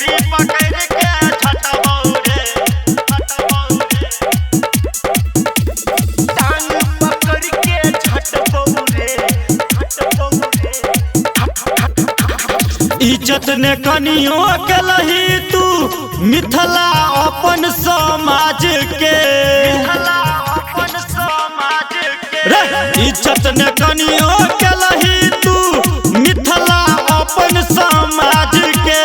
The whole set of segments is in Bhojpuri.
मुरी पकड़ के झटबौ रे टांग पकड़ के झटबौ रे इज्जत ने कनियो अकेलही तू मिथिला अपन समाज के इज्जत ने कनियो अकेलही तू मिथिला अपन समाज के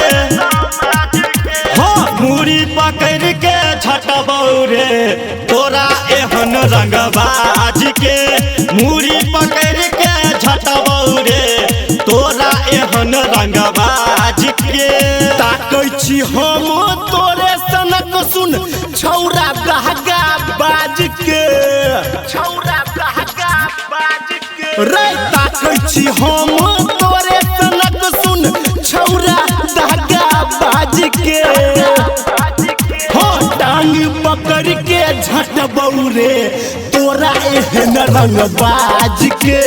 हो मुरी पकड़ के झटबौ रे तोरा एहन रंगबाज के मुरी पकड़ के झटबौ रे तोरा एहन रंगबाज के ताकै छी हम तोरे सनक सुन छौरा गहगा बाज के रे ताकै छी हम तोरे सनक सुन छौरा गहगा बाज के हो टांग पकड़ के झटबौ रे तोरा एहन रंगबाज के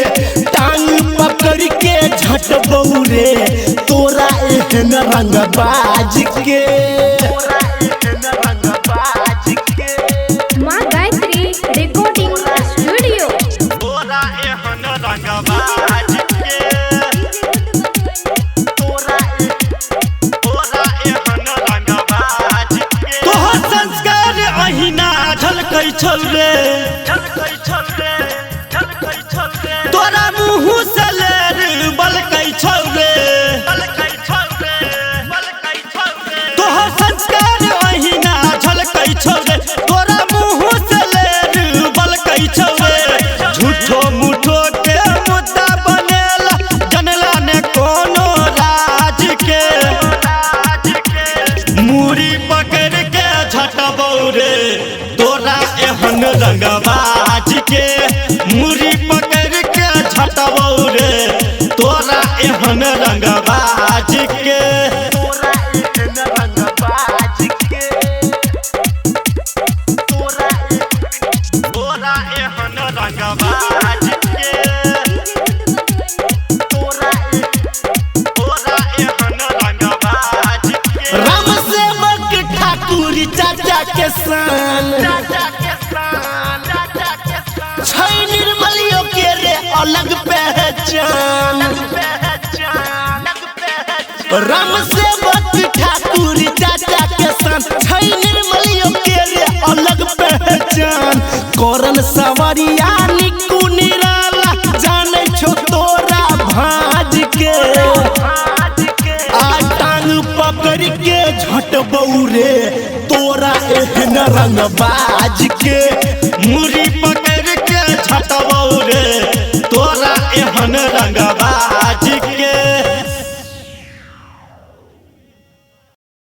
टांग पकड़ के झटबौ रे तोरा एहन रंगबाज के माँ गायत्री रिकॉर्डिंग स्टूडियो तोरा एहन रंगबाज के तोरा एहन रंगबाज के तोहर संस्कार अहिना झलकै छौ रे तोरा मुँह से लेर बलकै छौ रे तोहर संस्कार अहिना झलकै छौ रे तोरा मुँह से लेर बलकै छौ रे झूठो मूठो के मुद्दा बनेला जनला ने कोनो राज के मुरी पकड़ के झटबौ रे तोरा एहन रंगबाज के मुरी पकड़ के झटबौ रे तोरा एहन रंगबाज के तोरा एहन रंगबाज के तोरा एहन रंगबाज के राम सेवक ठाकुर चाचा के सान छै निर्मलियों के रे अलग पहचान राम सेवक ठाकुर चाचा के सान छै निर्मलियों के रे अलग पहचान करन सवरिया निकू निराला जाने छो तोरा भाज के आ टांग पकड़ के झटबौ रे तोरा एहन रंगबाज के मुरी पकड़ के झटबौ रे तोरा एहन रंगबाज के।